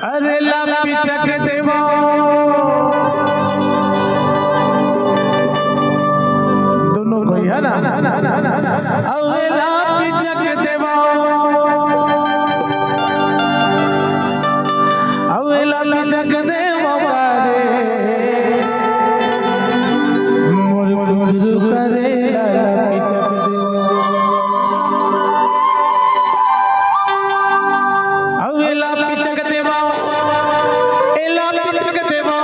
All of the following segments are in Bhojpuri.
अरे लापी चक देवा दोनों कोई है ना। अरे लापी चक देवा अरे लापी चक देवा करे मोर कुंदरू करे लापी चक देवा अरे लापी चक देवा एला भी जग देवा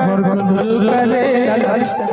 भर कुंदरू करे लापी चक